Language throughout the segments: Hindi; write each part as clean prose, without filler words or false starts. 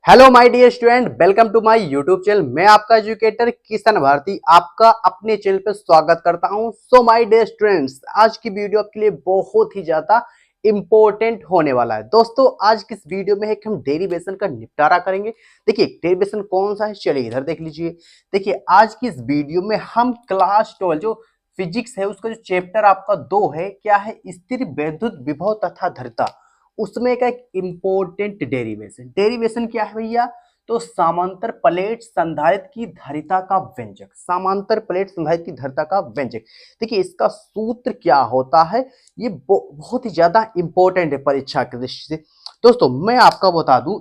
Hello my dear student, welcome to my YouTube channel. मैं आपका एजुकेटर किशन भारती आपका अपने चैनल पे स्वागत करता हूं। सो माय डियर स्टूडेंट्स, आज की वीडियो आपके लिए बहुत ही ज्यादा इंपॉर्टेंट होने वाला है। दोस्तों, आज की इस वीडियो में हम डेरिवेशन का निपटारा करेंगे। देखिए, डेरिवेशन कौन सा है, चलिए इधर देख लीजिए। देखिए, आज की इस वीडियो में हम क्लास 12 जो फिजिक्स है उसका जो चैप्टर आपका 2 है, क्या है, स्थिर वैद्युत विभव तथा धारिता, उसमें का एक इंपॉर्टेंट डेरिवेशन। डेरिवेशन क्या है भैया? तो समांतर प्लेट संधारित्र की धारिता का व्यंजक, समांतर प्लेट संधारित्र की धारिता का व्यंजक। देखिए, इसका सूत्र क्या होता है, ये बहुत ही ज्यादा इंपॉर्टेंट है परीक्षा की दृष्टि से। दोस्तों, मैं आपको बता दूं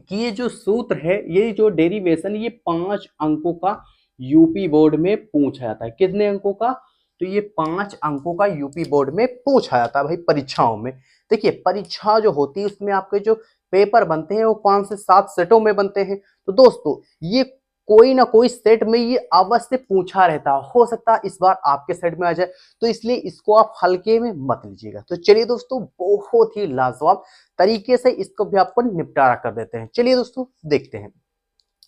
कि ये जो सूत्र है, ये जो डेरिवेशन, ये 5 अंकों का यूपी बोर्ड में पूछा जाता है। कितने अंकों का? तो ये 5 अंकों का यूपी बोर्ड में पूछा जाता है भाई परीक्षाओं में। देखिए, परीक्षा जो होती है उसमें आपके जो पेपर बनते हैं वो 5 से 7 सेटों में बनते हैं। तो दोस्तों, ये कोई ना कोई सेट में ये अवश्य पूछा रहता है। हो सकता है इस बार आपके सेट में आ जाए, तो इसलिए इसको आप हल्के में मत लीजिएगा। तो चलिए दोस्तों, बहुत ही लाजवाब तरीके से इसको भी आपको निपटारा कर देते हैं। चलिए दोस्तों, देखते हैं।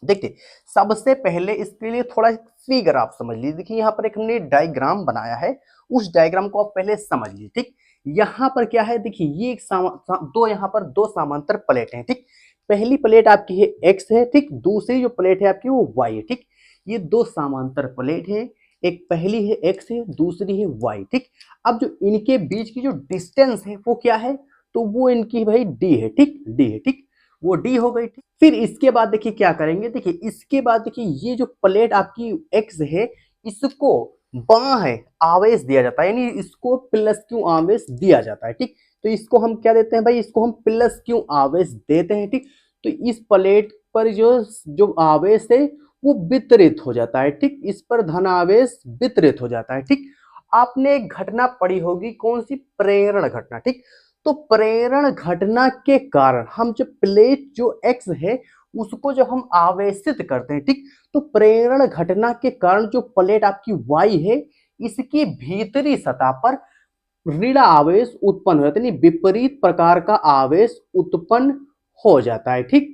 देखिए, सबसे पहले इसके लिए थोड़ा फिगर आप समझ लीजिए। देखिए, यहाँ पर एक हमने डायग्राम बनाया है, उस डायग्राम को आप पहले समझ लीजिए। ठीक, यहाँ पर क्या है, देखिए ये एक दो, यहाँ पर दो समांतर प्लेट हैं। ठीक, पहली प्लेट आपकी है एक्स है, ठीक, दूसरी जो प्लेट है आपकी वो वाई है। ठीक, ये दो समांतर प्लेट है, एक पहली है एक्स है, दूसरी है वाई। ठीक, अब जो इनके बीच की जो डिस्टेंस है वो क्या है, तो वो इनकी भाई डी है। ठीक, डी है। ठीक, वो डी हो गई। फिर इसके बाद देखिए क्या करेंगे, देखिए इसके बाद देखिए ये जो प्लेट आपकी एक्स है, इसको बाएं आवेश दिया जाता है, यानी इसको प्लस क्यू आवेश दिया जाता है। ठीक, तो इसको हम क्या देते हैं भाई, इसको हम प्लस क्यू आवेश देते हैं। ठीक, तो इस प्लेट पर जो जो आवेश है वो वितरित हो जाता है। ठीक, इस पर धन आवेश वितरित हो जाता है। ठीक, आपने एक घटना पढ़ी होगी, कौन सी? प्रेरण घटना। ठीक, तो प्रेरण घटना के कारण हम जो प्लेट जो एक्स है उसको जब हम आवेशित करते हैं, ठीक, तो प्रेरण घटना के कारण जो प्लेट आपकी वाई है, इसकी भीतरी सतह पर ऋण आवेश उत्पन्न हो जाता है, यानी विपरीत प्रकार का आवेश उत्पन्न हो जाता है। ठीक,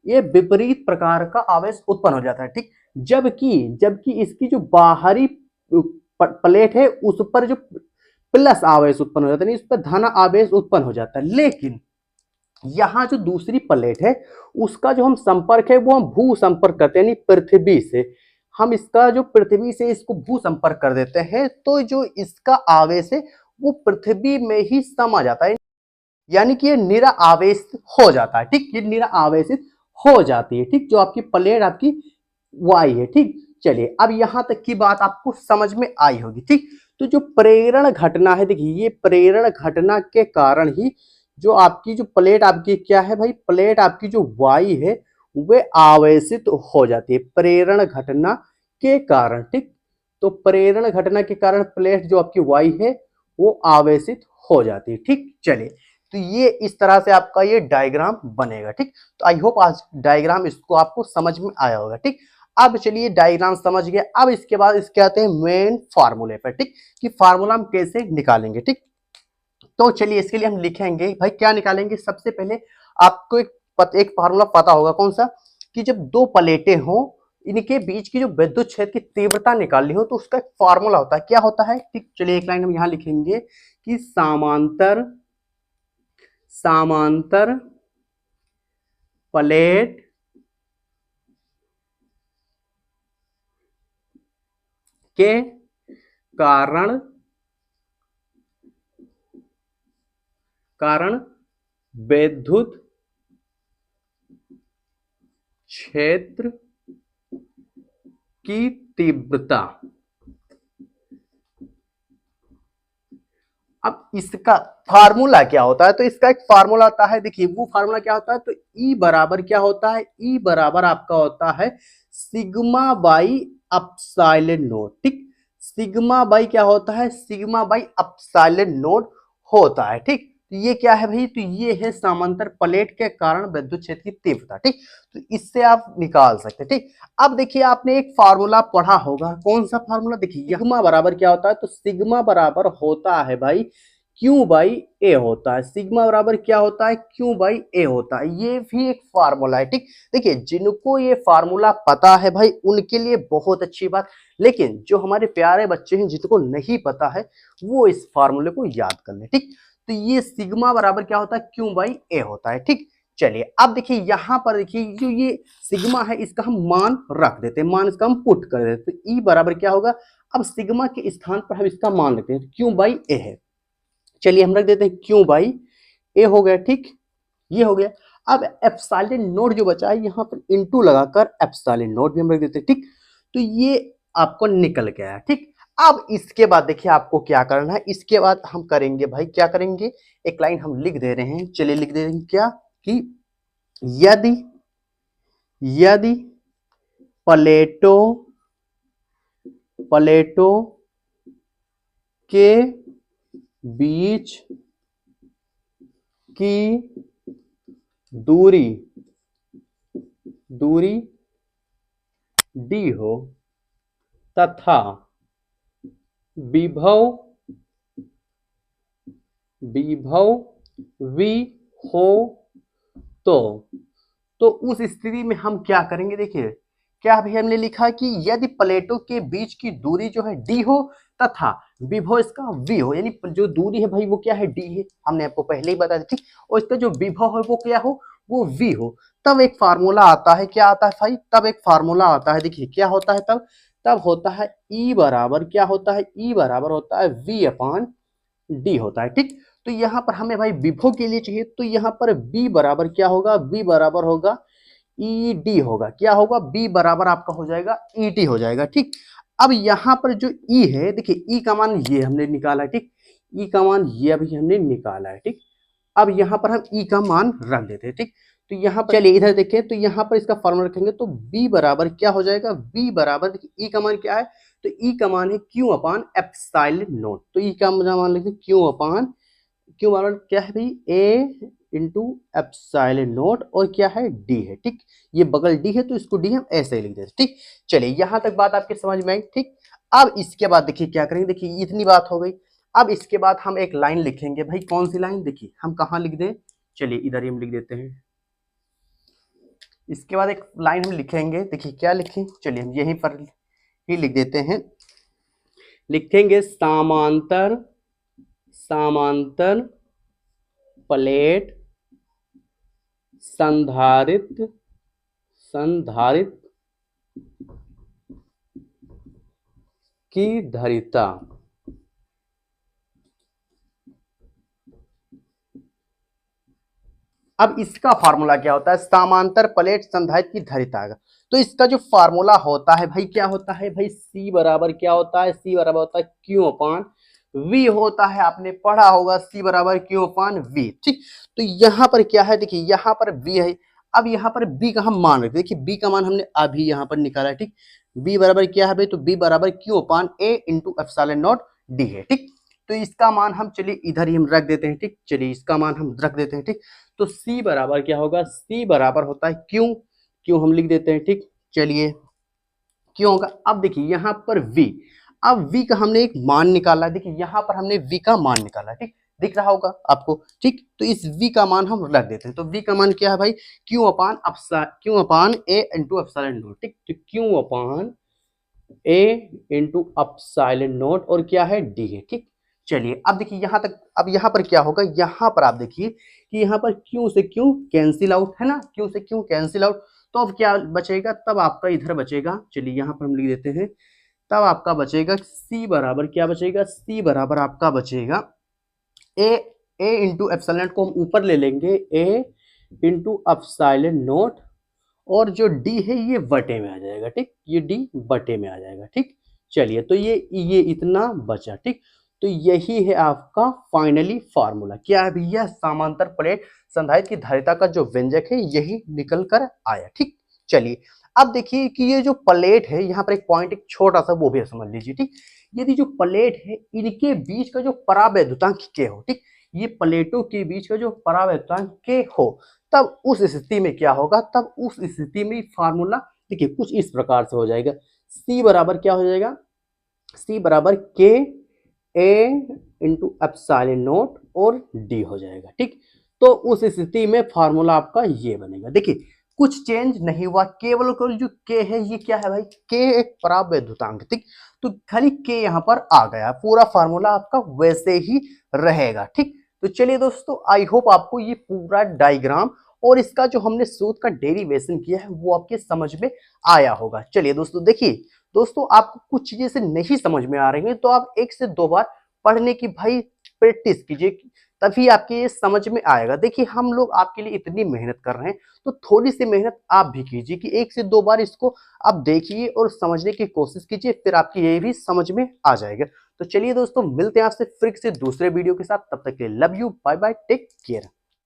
ये विपरीत प्रकार का आवेश उत्पन्न हो जाता है। ठीक, जबकि जबकि इसकी जो बाहरी प्लेट है उस पर जो प्लस आवेश उत्पन्न हो जाता है, यानी उस पर धन आवेश उत्पन्न हो जाता है। लेकिन यहाँ जो दूसरी प्लेट है उसका जो हम संपर्क है वो हम भू संपर्क करते हैं, यानी पृथ्वी से। हम इसका जो पृथ्वी से इसको भू संपर्क कर देते हैं, तो जो इसका आवेश है वो पृथ्वी में ही समा जाता है, यानी कि ये निरा आवेशित हो जाता है। ठीक, ये निरा आवेशित हो जाती है। ठीक, जो आपकी प्लेट आपकी वाई है। ठीक, चलिए अब यहां तक की बात आपको समझ में आई होगी। ठीक, तो जो प्रेरण घटना है, देखिए ये प्रेरण घटना के कारण ही जो आपकी जो प्लेट आपकी क्या है भाई, प्लेट आपकी जो वाई है वे आवेशित हो जाती है प्रेरण घटना के कारण। ठीक, तो प्रेरण घटना के कारण प्लेट जो आपकी वाई है वो आवेशित हो जाती है। ठीक, चलिए, तो ये इस तरह से आपका ये डायग्राम बनेगा। ठीक, तो आई होप आज डायग्राम इसको आपको समझ में आया होगा। ठीक, अब चलिए डायग्राम समझ गए, अब इसके बाद इसके आते हैं मेन फार्मूले पर। ठीक, कि फार्मूला हम कैसे निकालेंगे। ठीक, तो चलिए इसके लिए हम लिखेंगे भाई, क्या निकालेंगे? सबसे पहले आपको एक फार्मूला पता होगा, कौन सा? कि जब दो प्लेटें हो, इनके बीच की जो विद्युत क्षेत्र की तीव्रता निकालनी हो तो उसका एक फार्मूला होता है। क्या होता है? ठीक, चलिए एक लाइन हम यहां लिखेंगे कि समांतर समांतर प्लेट के कारण कारण विद्युत क्षेत्र की तीव्रता। अब इसका फार्मूला क्या होता है? तो इसका एक फार्मूला होता है, देखिए वो फार्मूला क्या होता है, तो ई बराबर क्या होता है, ई बराबर आपका होता है सिग्मा बाई अपसाइलन नोट। ठीक, सिग्मा बाई क्या होता है, सिग्मा बाई अपसाइलन नोट होता है। ठीक, तो ये क्या है भाई, तो ये है समांतर प्लेट के कारण विद्युत क्षेत्र की तीव्रता। ठीक, तो इससे आप निकाल सकते हैं। ठीक, अब देखिए आपने एक फार्मूला पढ़ा होगा, कौन सा फार्मूला? देखिए सिग्मा बराबर क्या होता है, तो सिग्मा बराबर होता है भाई क्यू बाई ए होता है। सिग्मा बराबर क्या होता है, क्यू बाई ए होता है। ये भी एक फार्मूला है, ठीक। देखिए जिनको ये फार्मूला पता है भाई उनके लिए बहुत अच्छी बात, लेकिन जो हमारे प्यारे बच्चे हैं जिनको नहीं पता है वो इस फार्मूले को याद कर ले, ठीक। तो ये सिग्मा बराबर क्या होता है, क्यू बाई ए होता है, ठीक। चलिए अब देखिए यहाँ पर देखिए जो ये सिग्मा है इसका हम मान रख देते हैं, मान इसका हम पुट कर देते हैं। तो ई बराबर क्या होगा, अब सिग्मा के स्थान पर हम इसका मान लेते हैं, क्यू बाई ए है। चलिए हम रख देते हैं क्यू बाई ए हो गया, ठीक। ये हो गया। अब एप्सिलॉन नोट जो बचा है यहाँ पर इनटू लगाकर एप्सिलॉन नोट भी हम रख देते हैं, ठीक। तो ये आपको निकल गया है, ठीक। अब इसके बाद देखिए आपको क्या करना है, इसके बाद हम करेंगे भाई क्या करेंगे, एक लाइन हम लिख दे रहे हैं। चलिए लिख दे रहे हैं क्या कि यदि यदि प्लेटो प्लेटो के बीच की दूरी डी हो तथा विभव वी हो तो उस स्थिति में हम क्या करेंगे। देखिए क्या अभी हमने लिखा कि यदि प्लेटों के बीच की दूरी जो है डी हो तथा विभव इसका वी हो, यानी जो दूरी है भाई वो क्या है, डी है, हमने आपको पहले ही बताया, ठीक। और इसका जो विभव है वो क्या हो, वो वी हो। तब एक फार्मूला आता है, क्या आता है भाई, तब एक फार्मूला आता है। देखिए क्या होता है तब होता है ई बराबर क्या होता है, ई बराबर होता है वी अपान डी होता है, ठीक। तो यहाँ पर हमें भाई विभव के लिए चाहिए, तो यहाँ पर बी बराबर क्या होगा, बी बराबर होगा ई डी होगा, क्या होगा, बी बराबर आपका हो जाएगा ई टी हो जाएगा, ठीक। अब यहाँ पर जो ई है, देखिए ई का मान ये हमने निकाला है, ठीक। ई का मान ये अभी हमने निकाला है, ठीक। अब यहाँ पर हम ई का मान रख देते हैं, ठीक। तो यहाँ पर चलिए इधर देखें, तो यहाँ पर इसका फॉर्मूला रखेंगे तो बी बराबर क्या हो जाएगा, बी बराबर देखिए ई का मान क्या है, तो ई का मान है क्यू अपान एप्सिलॉन नोट। तो ई का मान लिखते हैं क्यू बराबर क्या है भाई, ए इंटू एप्सिलॉन नोट और क्या है डी है, ठीक। ये बगल डी है तो इसको डी हम ऐसे ही लिख देते हैं, ठीक। चलिए यहां तक बात आपके समझ में आई, ठीक। अब इसके बाद देखिए क्या करेंगे, देखिए इतनी बात हो गई। अब इसके बाद हम एक लाइन लिखेंगे भाई, कौन सी लाइन, देखिए हम कहाँ लिख दें, चलिए इधर ही हम लिख देते हैं। इसके बाद एक लाइन हम लिखेंगे, देखिए क्या लिखें, चलिए हम यहीं पर ही लिख देते हैं, लिखेंगे समांतर प्लेट संधारित्र की धारिता। अब इसका फार्मूला क्या होता है, समांतर प्लेट संधारित्र की धारिता। तो इसका जो फार्मूला होता है भाई क्या होता है भाई, सी बराबर क्या होता है, सी बराबर होता है क्यू अपान वी होता है, आपने पढ़ा होगा सी बराबर क्यू अपान वी, ठीक। तो यहाँ पर क्या है, देखिए यहाँ पर वी है। अब यहाँ पर बी का हम मान रखते, देखिए बी का मान हमने अभी यहाँ पर निकाला है, ठीक। बी बराबर क्या है भाई, तो बी बराबर Q upon A into epsilon not D है, ठीक। तो इसका मान हम चलिए इधर ही हम रख देते हैं, ठीक। चलिए इसका मान हम रख देते हैं, ठीक। तो C बराबर क्या होगा, C बराबर होता है क्यू हम लिख देते हैं, ठीक। चलिए क्यों होगा, अब देखिए यहाँ पर V, अब V का हमने एक मान निकाला है, देखिए यहाँ पर हमने V का मान निकाला है, ठीक। दिख रहा होगा आपको, ठीक। तो इस V का मान हम रख देते हैं, तो V का मान क्या है भाई, Q upon A into epsilon not, ठीक। तो Q upon A into epsilon not और क्या है डी है, ठीक। चलिए अब देखिए यहाँ तक, अब यहाँ पर क्या होगा, यहाँ पर आप देखिए कि यहाँ पर क्यू से क्यू कैंसिल आउट है ना, क्यू से क्यू कैंसिल आउट, तो अब क्या बचेगा, तब आपका इधर बचेगा, चलिए यहाँ पर हम लिख देते हैं, तब आपका बचेगा सी बराबर क्या बचेगा, सी बराबर आपका बचेगा ए इंटू एप्सिलॉन को हम ऊपर ले लेंगे, ए इंटू एप्सिलॉन नोट और जो डी है ये बटे में आ जाएगा, ठीक। ये डी बटे में आ जाएगा, ठीक। चलिए तो ये इतना बचा, ठीक। तो यही है आपका फाइनली फार्मूला, क्या है भैया, समांतर प्लेट संधारित्र की धारिता का जो व्यंजक है यही निकल कर आया, ठीक। चलिए अब देखिए कि ये जो प्लेट है, यहाँ पर एक पॉइंट एक छोटा सा वो भी समझ लीजिए, ठीक। यदि जो प्लेट है इनके बीच का जो परावैद्युतांक के हो, ठीक, ये प्लेटों के बीच का जो परावैद्युतांक के हो, तब उस स्थिति में क्या होगा, तब उस स्थिति में फार्मूला देखिए कुछ इस प्रकार से हो जाएगा, C बराबर क्या हो जाएगा, C बराबर के ए इंटू एप्सिलॉन नॉट और डी हो जाएगा। ठीक, तो उस स्थिति में फार्मूला आपका ये बनेगा। देखिए कुछ चेंज नहीं हुआ, केवल केवल जो के है ये क्या है भाई, के एक परावैद्युतांक। ठीक, तो खाली के यहाँ पर आ गया, पूरा फार्मूला आपका वैसे ही रहेगा। ठीक, तो चलिए दोस्तों, आई होप आपको ये पूरा डायग्राम और इसका जो हमने सूत्र का डेरिवेशन किया है वो आपके समझ में आया होगा। चलिए दोस्तों, देखिए दोस्तों, आपको कुछ चीजें से नहीं समझ में आ रही हैं तो आप 1 से 2 बार पढ़ने की भाई प्रैक्टिस कीजिए, तभी आपके ये समझ में आएगा। देखिए हम लोग आपके लिए इतनी मेहनत कर रहे हैं तो थोड़ी सी मेहनत आप भी कीजिए कि 1 से 2 बार इसको आप देखिए और समझने की कोशिश कीजिए, फिर आपकी ये भी समझ में आ जाएगा। तो चलिए दोस्तों, मिलते हैं आपसे फिर से दूसरे वीडियो के साथ, तब तक के लिए love you, bye bye, take care.